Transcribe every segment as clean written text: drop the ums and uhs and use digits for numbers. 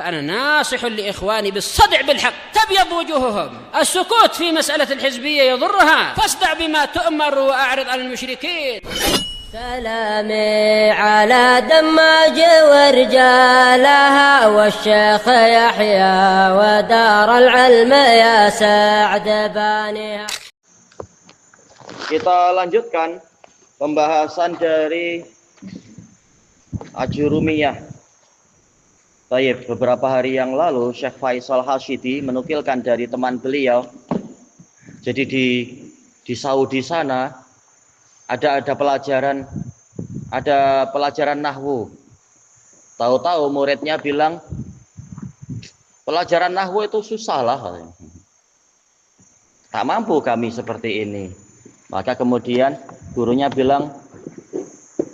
فأنا ناصح لإخواني بالصدع بالحق تبيض وجوههم. السكوت في مسألة الحزبية يضرها، فاصدع بما تؤمر وأعرض عن المشركين. سلامي على دماج ورجالها والشيخ يحيى ودار العلم يا سعد بانيها. Kita lanjutkan pembahasan dari Ajurumiyah. Baik, beberapa hari yang lalu Syekh Faisal Hashidi menukilkan dari teman beliau. Jadi di Saudi sana ada pelajaran nahwu. Tahu-tahu muridnya bilang pelajaran nahwu itu susah lah. Tak mampu kami seperti ini. Maka kemudian gurunya bilang,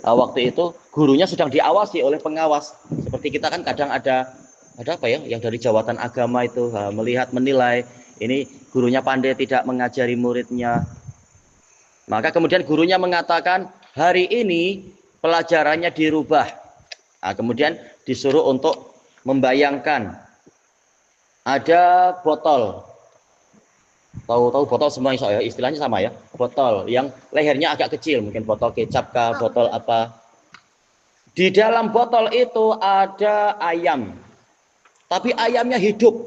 waktu itu gurunya sedang diawasi oleh pengawas. Seperti kita kan kadang ada apa ya, yang dari jawatan agama itu melihat menilai ini gurunya pandai tidak mengajari muridnya. Maka kemudian gurunya mengatakan hari ini pelajarannya dirubah. Nah, kemudian disuruh untuk membayangkan ada botol. Tahu botol semua ya, istilahnya sama ya. Botol yang lehernya agak kecil, mungkin botol kecap kah, botol apa. Di dalam botol itu ada ayam. Tapi ayamnya hidup.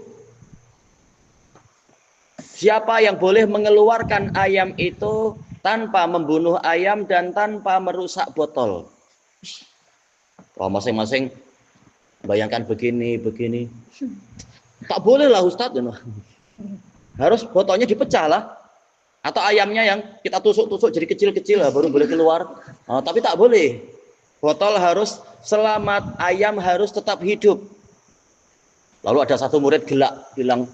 Siapa yang boleh mengeluarkan ayam itu tanpa membunuh ayam dan tanpa merusak botol? Wah, masing-masing bayangkan begini. Tak boleh lah Ustadz. Harus botolnya dipecah lah. Atau ayamnya yang kita tusuk-tusuk jadi kecil-kecil lah baru boleh keluar. Tapi tak boleh. Botol harus selamat, ayam harus tetap hidup. Lalu ada satu murid gelak bilang,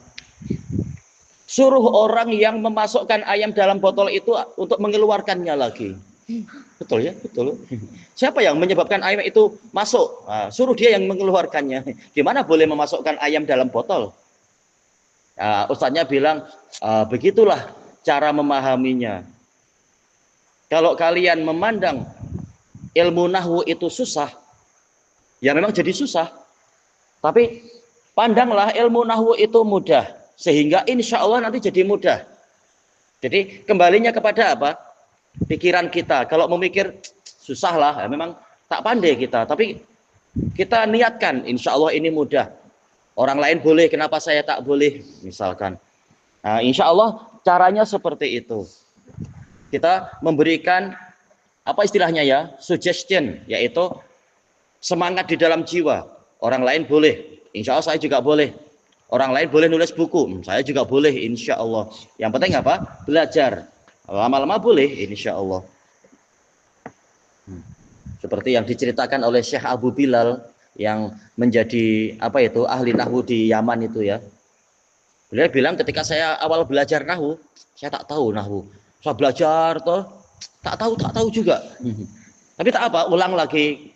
suruh orang yang memasukkan ayam dalam botol itu untuk mengeluarkannya lagi. Betul ya, betul. Siapa yang menyebabkan ayam itu masuk? Suruh dia yang mengeluarkannya. Gimana boleh memasukkan ayam dalam botol? Ustadznya bilang, begitulah cara memahaminya. Kalau kalian memandang ilmu nahwu itu susah, ya memang jadi susah. Tapi pandanglah ilmu nahwu itu mudah, sehingga insya Allah nanti jadi mudah. Jadi kembalinya kepada apa? Pikiran kita. Kalau memikir susah lah, ya memang tak pandai kita. Tapi kita niatkan, insya Allah ini mudah. Orang lain boleh, kenapa saya tak boleh? Misalkan. Nah, insya Allah caranya seperti itu. Kita memberikan apa istilahnya ya, suggestion, yaitu semangat di dalam jiwa. Orang lain boleh, insya Allah saya juga boleh. Orang lain boleh nulis buku, saya juga boleh, insya Allah. Yang penting apa? Belajar. Lama-lama boleh, insya Allah. Seperti yang diceritakan oleh Syekh Abu Bilal yang menjadi apa itu ahli nahwu di Yaman itu ya. Beliau bilang ketika saya awal belajar nahwu, saya tak tahu nahwu. Saya belajar toh tak tahu juga. Tapi tak apa, ulang lagi.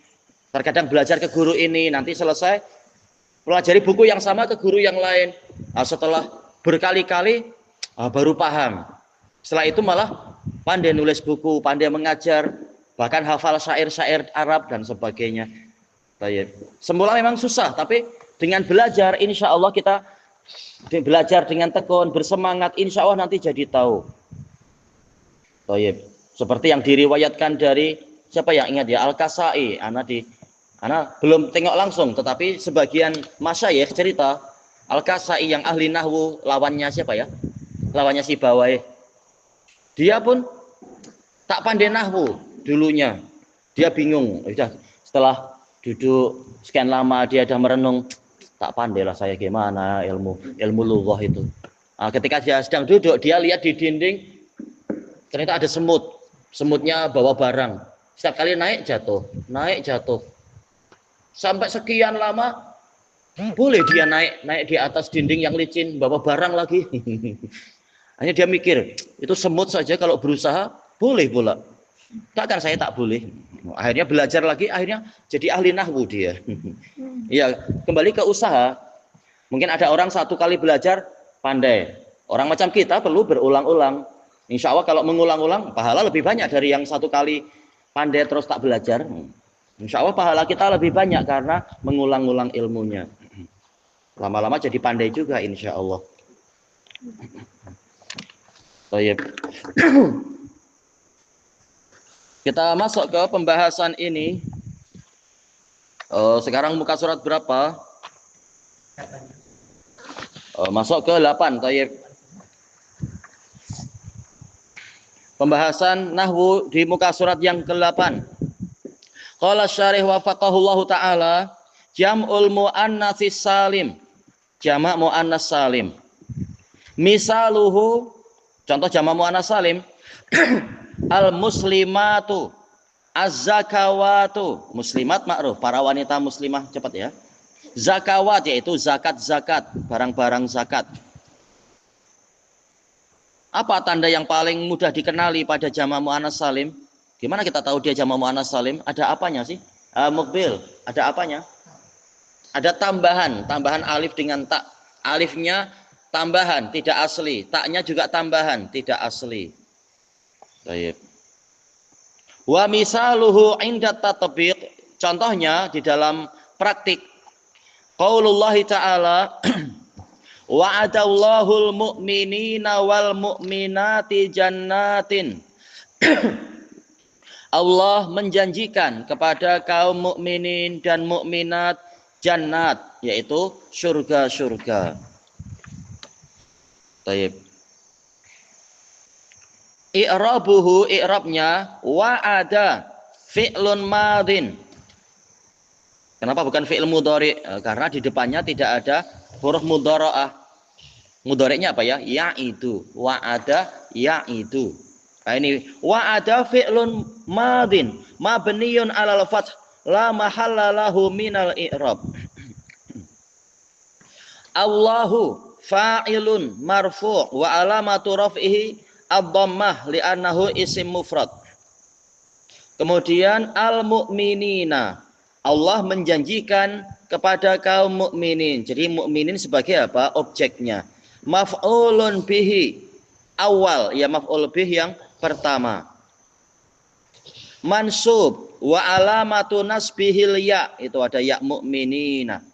Terkadang belajar ke guru ini, nanti selesai pelajari buku yang sama ke guru yang lain. Setelah berkali-kali baru paham. Setelah itu malah pandai nulis buku, pandai mengajar, bahkan hafal syair-syair Arab dan sebagainya. Baik. Semula memang susah, tapi dengan belajar, insya Allah kita belajar dengan tekun, bersemangat, insya Allah nanti jadi tahu. Baik. Seperti yang diriwayatkan dari siapa yang ingat ya, Al-Kasai. Ana belum tengok langsung, tetapi sebagian masyayikh cerita Al-Kasai yang ahli nahwu, lawannya siapa ya? Lawannya si Bawai. Dia pun tak pandai nahwu dulunya. Dia bingung. Setelah duduk sekian lama dia sudah merenung, tak pandai lah saya gimana ilmu lughah itu. Ketika dia sedang duduk, dia lihat di dinding ternyata ada semut. Semutnya bawa barang. Setiap kali naik jatuh. Sampai sekian lama boleh dia naik di atas dinding yang licin, bawa barang lagi. Hanya dia mikir, itu semut saja kalau berusaha boleh pula. Takkan saya tak boleh. Akhirnya belajar lagi, akhirnya jadi ahli nahwu dia. Ya, kembali ke usaha. Mungkin ada orang satu kali belajar pandai. Orang macam kita perlu berulang-ulang. Insya Allah kalau mengulang-ulang, pahala lebih banyak dari yang satu kali pandai terus tak belajar. Insya Allah pahala kita lebih banyak karena mengulang-ulang ilmunya. Lama-lama jadi pandai juga insya Allah. Baik. Kita masuk ke pembahasan ini. Sekarang muka surat berapa? Masuk ke 8. Baik. Pembahasan nahwu di muka surat yang ke-8. Qala syarih wafaqahullahu ta'ala, jam'ul muannatsis salim. Jamak muannas salim. Misaluhu, contoh jamak muannas salim, al muslimatu, az-zakawatu. Muslimat ma'ruf, para wanita muslimah, cepat ya. Zakawat yaitu zakat-zakat, barang-barang zakat. Apa tanda yang paling mudah dikenali pada jamak muannas salim? Gimana kita tahu dia jamak muannas salim? Ada apanya sih? Mukbil, ada apanya? Ada tambahan alif dengan tak. Alifnya tambahan, tidak asli. Taknya juga tambahan, tidak asli. Baik. Wa misaluhu inda tatbiq. Contohnya di dalam praktik. Qaulullah ta'ala wa'adallahul mu'minina wal mu'minati jannatin. Allah menjanjikan kepada kaum mukminin dan mukminat jannat, yaitu surga-surga. Baik. I'rabuhu, i'rabnya wa'ada fi'lun madin. Kenapa bukan fi'il mudhari? Karena di depannya tidak ada huruf mudhara'ah. Mudhari'nya apa ya? Ya'idu. Wa'ada ya'idu. Nah ini wa'ada fi'lun madin mabniyun 'alal fath la mahalla lahu minal i'rab. Allahu fa'ilun marfu' wa alamatu raf'ihi ad-dhammah li'annahu isim mufrad. Kemudian al-mu'minina, Allah menjanjikan kepada kaum mukminin. Jadi mukminin sebagai apa? Objeknya. Maf'ulun bihi awal, ya maf'ul bih yang pertama. Mansub wa alamatu nasbihil ya, itu ada ya mukminina.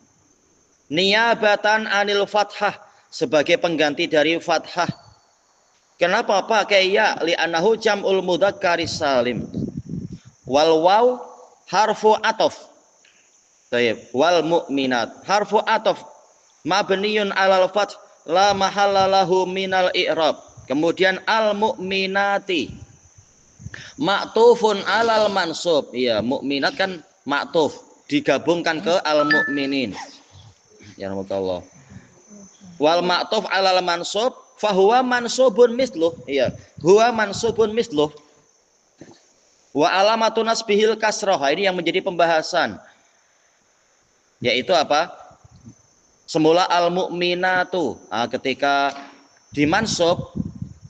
Niyabatan anil fathah, sebagai pengganti dari fathah. Kenapa pakai ya? Li'annahu jam'ul mudzakkaris salim. Wal waw harfu atof. Baik, wal mu'minat harfu atof mabniyun 'alal fath la mahalla lahu minal i'rab. Kemudian al mu'minati maktufun 'alal mansub. Iya, mukminat kan maktuf, digabungkan ke al mu'minin. Ya Allah. Wal maktuf 'alal mansub fahuwa mansubun misluh. Iya, huwa mansubun misluh. Wa alamatu nasbihil kasrah. Ini yang menjadi pembahasan. Yaitu apa? Semula al-mu'minatu. Ketika dimansub,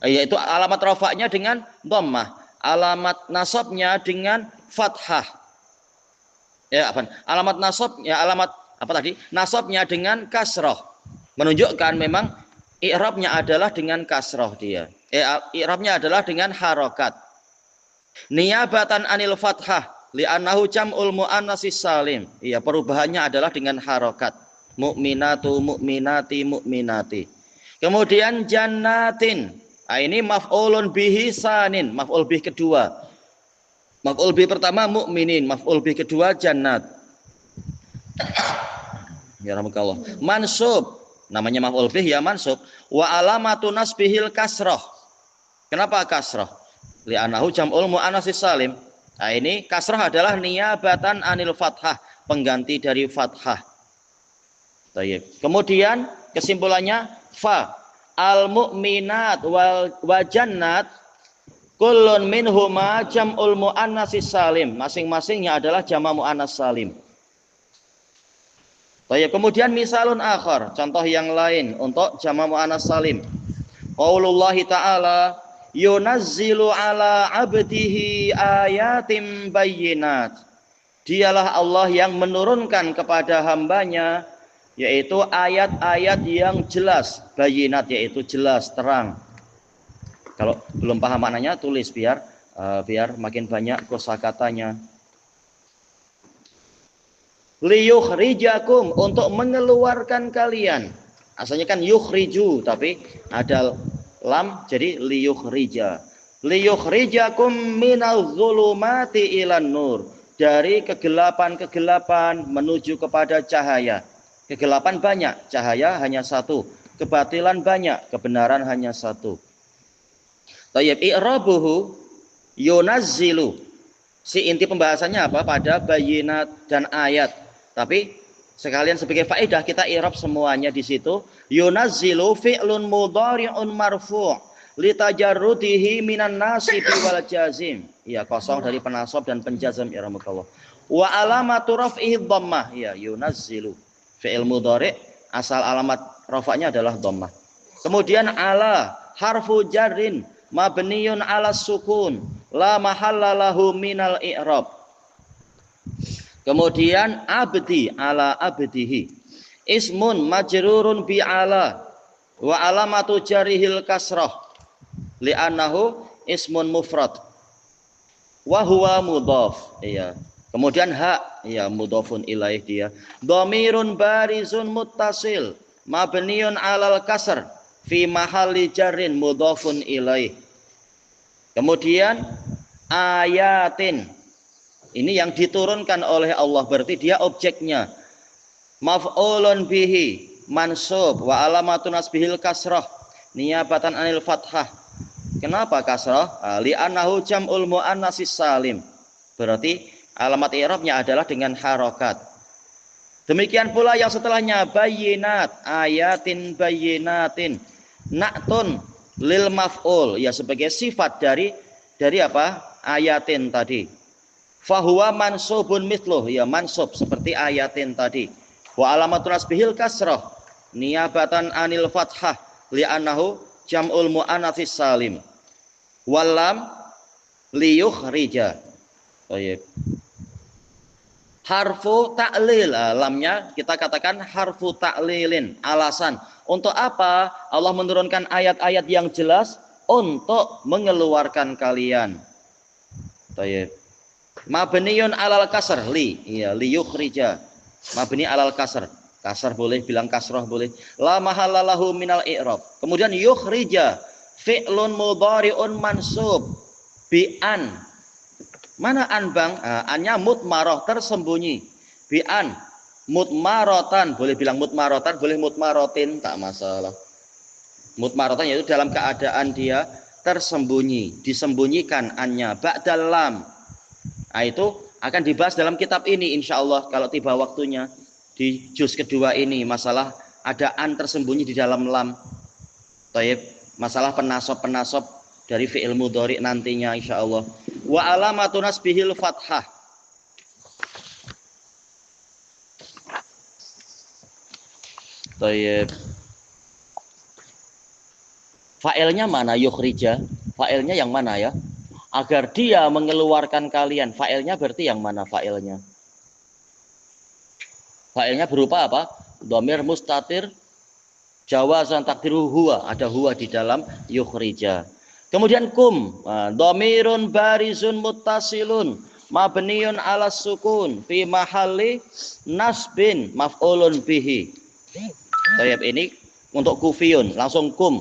yaitu alamat rafa'nya dengan dhammah, alamat nasabnya dengan fathah. Ya, apa? Alamat nasabnya, alamat apa tadi? Nasabnya dengan kasrah. Menunjukkan memang i'rabnya adalah dengan kasrah dia. I'rabnya adalah dengan harokat. Niyabatan anil fathah li'annahu jam'ul muannatsis salim. Iya, perubahannya adalah dengan harokat. Mu'minatu, mu'minati, mu'minati. Kemudian jannatin. Ini maf'ulun bihi sanin, maf'ul bih kedua. Maf'ul bih pertama mu'minin, maf'ul bih kedua jannat. Ya rahmatullah. Mansub, namanya maf'ul bih ya mansub. Wa alamatu nasbihil kasrah. Kenapa kasrah? Li'annahu jam'ul muannatsis salim. Nah ini kasrah adalah niyabatan anil fathah, pengganti dari fathah. Baik. Kemudian kesimpulannya fa al mu'minat wa jannat kullun minhuma jam'ul muannatsis salim. Masing-masingnya adalah jamak muannas salim. Baik. Kemudian misalun akhar, contoh yang lain untuk jamak muannas salim. Qaulullah ta'ala yunazzilu ala abdihi ayatim bayyinat. Dialah Allah yang menurunkan kepada hambanya yaitu ayat-ayat yang jelas, bayyinat yaitu jelas, terang. Kalau belum paham maknanya tulis biar makin banyak kosakatanya. liyukhrijakum, untuk mengeluarkan kalian. Asalnya kan yukhriju, tapi ada lam jadi liyukhrija. Liyukhrijakum minal zulumati ilan nur, dari kegelapan-kegelapan menuju kepada cahaya. Kegelapan banyak, cahaya hanya satu. Kebatilan banyak, kebenaran hanya satu. Tayyib, i'rabuhu yunazzilu. Si inti pembahasannya apa? Pada bayinat dan ayat. Tapi sekalian sebagai faedah kita i'rab semuanya di situ. Yunazzilu fi'lun mudhari'un marfu' litajarrudihi minan nasibi wal jazim. Ya, kosong dari penasab dan penjazam irhamukallah. Wa alamatu raf'ihi dhammah. Ya, yunazzilu. Fi'il mudhari' asal alamat rafa'nya adalah dhammah. Kemudian ala harfu jarrin mabniyun ala sukun la mahalla lahu minal i'rab. Kemudian abdi ala abdihi ismun majrurun bi ala wa alamatu jarihil kasrah li'annahu ismun mufrad wa huwa mudhaf. Iya. Kemudian ha, ya mudhafun ilaih dia. Dhamirun barizun muttasil mabniun alal kasr fi mahalli jarrin mudhafun ilaih. Kemudian ayatin, ini yang diturunkan oleh Allah, berarti dia objeknya. Maf'ulun bihi mansub wa alamatun nasbihil kasrah niyabatan anil fathah. Kenapa kasrah? Li'annahu jam'ul mu'annatsis salim. Berarti alamat i'rabnya adalah dengan harokat. Demikian pula yang setelahnya bayinat, ayatin bayinatin, na'tun lil maf'ul, ya sebagai sifat dari apa? Ayatin tadi. Fahuwa mansubun mithluh, ya mansub seperti ayatin tadi. Wa alamatun nasbihil kasrah niyabatan anil fathah li'annahu jam'ul mu'annatsis salim. Walam liyukhrija. Baik. Harfu ta'lil, lamnya kita katakan harfu ta'lilin, alasan. Untuk apa Allah menurunkan ayat-ayat yang jelas? Untuk mengeluarkan kalian. Baik. Mabniun alal kasr li, ya liyukhrija. Mabni alal kasr. Kasr boleh, bilang kasrah boleh. La mahalla lahu minal i'rab. Kemudian yukhrija fi'lun mudhari'un mansub bi an. Mana an bang? Annya mutmaroh, tersembunyi. Bi an mutmarotan, boleh bilang mutmarotan, boleh mutmarotin, tak masalah. Mutmarotan yaitu dalam keadaan dia tersembunyi, disembunyikan annya. Ba'dal lam. Nah, itu akan dibahas dalam kitab ini insya Allah kalau tiba waktunya di juz kedua ini, masalah ada an tersembunyi di dalam lam. Taib, masalah penasab dari fi'il mudhari nantinya insya Allah. Wa alamatu nasbihil fathah. Taib. Fa'ilnya mana? Yukhrija. Fa'ilnya yang mana ya? Agar dia mengeluarkan kalian. Fa'ilnya berarti yang mana fa'ilnya? Fa'ilnya berupa apa? Dhamir mustatir jawazan takdiru huwa. Ada huwa di dalam yukhrija. Kemudian kum, dhamirun barizun muttasilun mabniun ala sukun fi mahalli nasbin maf'ulun bihi. Tayyib, ini untuk kufiyun langsung kum.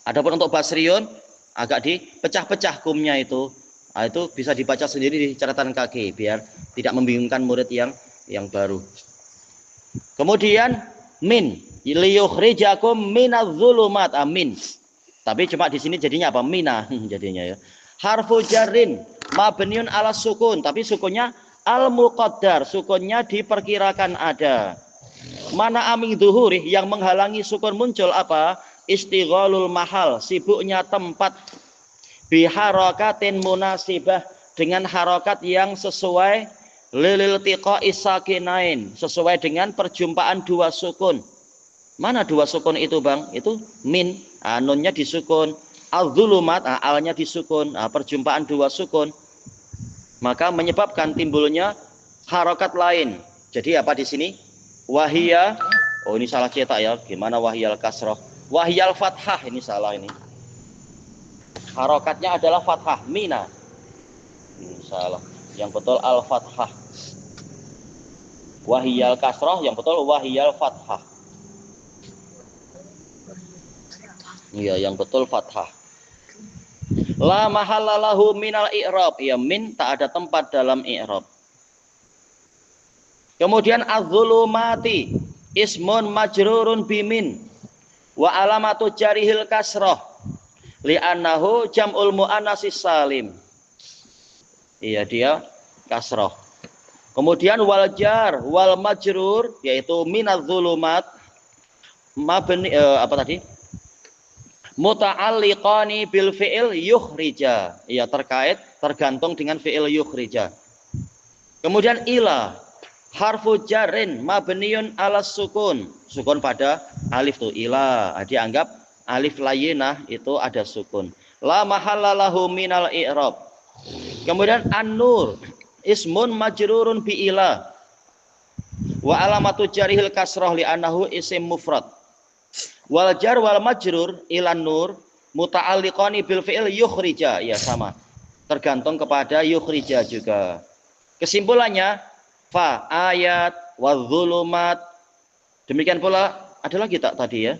Adapun untuk basriyun agak dipecah-pecah kumnya itu. Nah, itu bisa dibaca sendiri di catatan kaki biar tidak membingungkan murid yang baru. Kemudian min liyukhrijakum minadz-dzulumat, amin. Tapi cuma di sini jadinya apa? Mina jadinya ya. Harfu jarrin mabniun ala sukun, tapi sukunnya al muqaddar, sukunnya diperkirakan ada. Mana amin zuhuri, yang menghalangi sukun muncul apa? Istighalul mahal, sibuknya tempat. Biharakatin munasibah, dengan harokat yang sesuai. Lilil tiqa'is sakinain, sesuai dengan perjumpaan dua sukun. Mana dua sukun itu bang? Itu min, nunnya disukun. Al-dzulumat, alnya disukun. Perjumpaan dua sukun, maka menyebabkan timbulnya harokat lain. Jadi apa di sini? Wahiyya, oh ini salah cetak ya. Gimana wahiyal kasroh? Wahiyal fathah, ini salah ini. Harokatnya adalah fathah, mina. Ini salah. Yang betul al-fathah. Wahiyal kasroh, yang betul wahiyal fathah. Iya, yang betul fathah. La mahallalahu minal i'rab. Ya, min tak ada tempat dalam i'rab. Kemudian az-zulumati ismun majrurun bimin wa alamatu jarihil kasroh li'annahu jam'ul mu'annasis salim. Iya, dia kasroh. Kemudian wal jar wal majrur yaitu minaz zulumat mabni apa tadi? Muta'alliqani bil fi'il yukhrija. Ya, tergantung dengan fi'il yukhrija. Kemudian ila harfu jarrin mabniun ala sukun. Sukun pada alif tuh ila. Dianggap alif layyinah itu ada sukun. La mahallalahu minal i'rab. Kemudian an-nur ismun majrurun bi ila. Wa alamatu jarihil kasrah li annahu isim mufrad. Wal jar wal majrur ilan nur muta'alliqani bil fi'il yukhrija. Ya, sama. Tergantung kepada yukhrija juga. Kesimpulannya fa ayat wadzulumat. Demikian pula ada lagi tak tadi ya?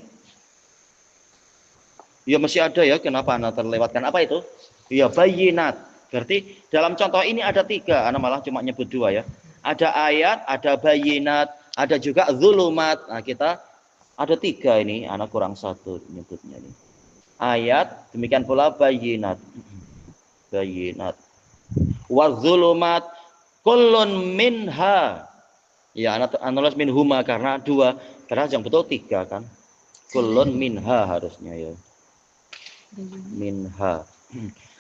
Ya masih ada ya, kenapa Anda terlewatkan? Apa itu? Ya bayyinat. Berarti dalam contoh ini ada 3, Anda malah cuma nyebut 2 ya. Ada ayat, ada bayyinat, ada juga zulumat. Nah, kita ada 3 ini, anak kurang 1 nyebutnya ini. Ayat, demikian pula bayyinat. Bayyinat. Wadzulumat kullun minha. Ya, anak nulis minhuma karena 2. Karena yang betul 3 kan. Kullun minha harusnya ya. Minha.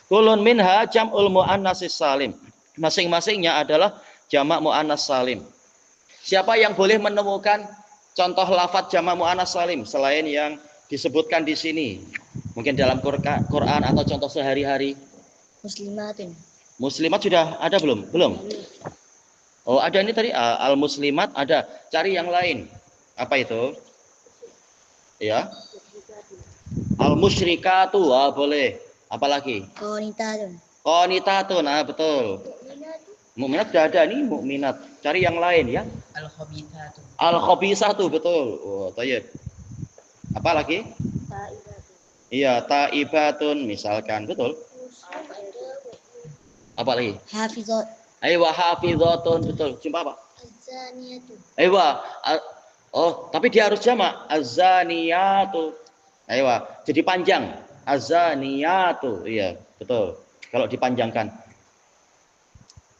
Kullun minha jam'ul mu'annasis salim. Masing-masingnya adalah jamak mu'annas salim. Siapa yang boleh menemukan contoh lafadz jamak mu'annas salim selain yang disebutkan di sini? Mungkin dalam Quran atau contoh sehari-hari. Muslimatin. Muslimat sudah ada belum? Belum. Oh, ada ini tadi al-muslimat ada. Cari yang lain. Apa itu? Ya. Al-musyrikatu, boleh. Apalagi? Qanitatun. Qanitatun, betul. Mukminat sudah ada nih, mukminat. Cari yang lain ya. Al-khabithatu. Al-khabithatu, betul. Oh, thayyib. Apa lagi? Taibatun. Iya, taibatun misalkan, betul. Apa lagi? Hafizat. Aywa hafizatun, betul. Jumpa apa? Az-zaniyatu. Aywa. Oh, tapi dia harus jamak. Az-zaniyatu. Aywa, jadi panjang. Az-zaniyatu. Iya, betul. Kalau dipanjangkan.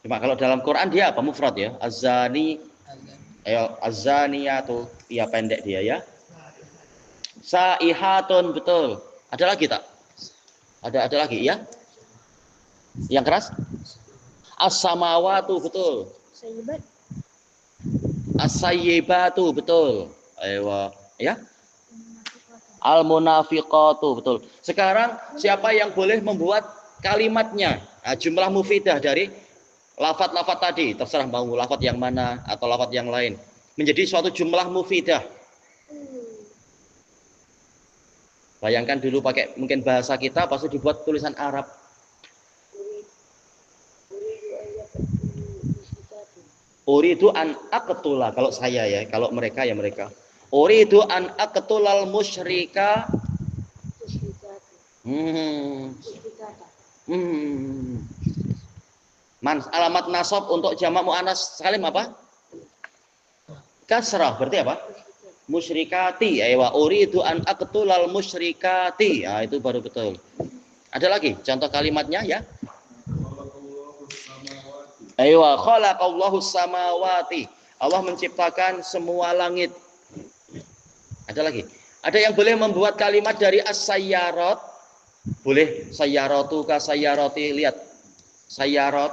Cuma kalau dalam Quran dia apa? Mufrad ya. Az-zani. Ayo, az-zaniyatu. Iya, pendek dia ya. Saihatun, betul. Ada lagi tak? Ada lagi ya? Yang keras? As-samawatu, betul. Sayyibat. As-sayyibatu, betul. Ayo, ya. Al-munafiqatu, betul. Sekarang siapa yang boleh membuat kalimatnya? Jumlah mufidah dari lafadz-lafadz tadi, terserah mau lafadz yang mana atau lafadz yang lain, menjadi suatu jumlah mufidah. Bayangkan dulu pakai mungkin bahasa kita, pasti dibuat tulisan Arab. Uridu an aqtula, kalau saya ya, kalau mereka ya mereka. Uridu an aqtulal musyrika. Alamat nasab untuk jamak muannas salim apa? Kasrah, berarti apa? Musyrikati. Aywa uridu an aqtulal musyrikati. Nah, itu baru betul. Ada lagi contoh kalimatnya ya? Aywa khalaqallahu samawati. Allah menciptakan semua langit. Ada lagi? Ada yang boleh membuat kalimat dari as-sayyarat? Boleh sayyaratu ka sayyarati, lihat. Sayyarat.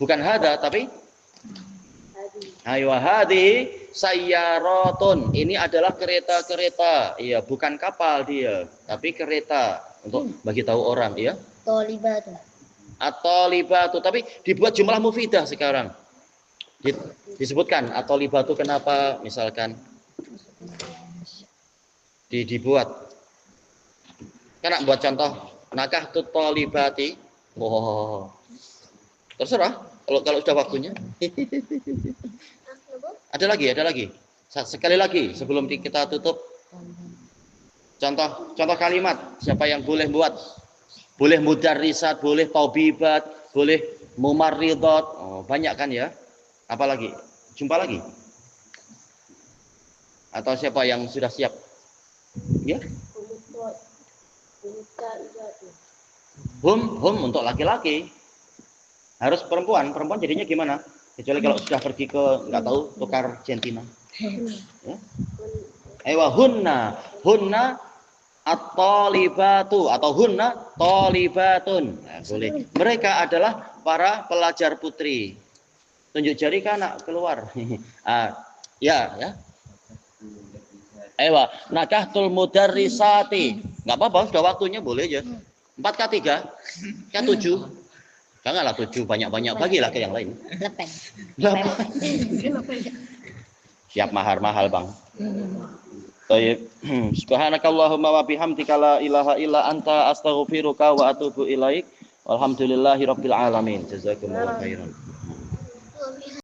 Bukan hada tapi aywa hadi sayyaratun. Ini adalah kereta-kereta. Iya, bukan kapal dia, tapi kereta. Untuk bagi tahu orang ya. Tolibatu. At-talibatu, tapi dibuat jumlah mufidah sekarang. Disebutkan at-talibatu kenapa misalkan dibuat. Kan buat contoh nakah tut talibati. Oh. Terserah kalau sudah waktunya. Ada lagi. Sekali lagi sebelum kita tutup. Contoh kalimat, siapa yang boleh buat? Boleh mudarrisat, boleh tabibat, boleh mumarridat. Oh, banyak kan ya? Apalagi? Jumpa lagi? Atau siapa yang sudah siap? Ya? Hum untuk laki-laki. Harus perempuan jadinya gimana? Kecuali kalau sudah pergi ke nggak tahu tukar jantina. Ya? Ewa hunna at-talibatu atau hunna talibatun. Nah, boleh. Mereka adalah para pelajar putri. Tunjuk jari ke anak keluar. Ya. Ewa nakahtul mudarrisati. Enggak apa-apa, sudah waktunya boleh aja. 4K3, K7. Janganlah 7 banyak-banyak, bagilah ke yang lain. 8. Siap mahar-mahal, Bang. Baik. Subhanakallahumma wa bihamdika la ilaha illa anta astaghfiruka wa atubu ilaik. Walhamdulillahirabbil alamin. Jazakumullahu khairan.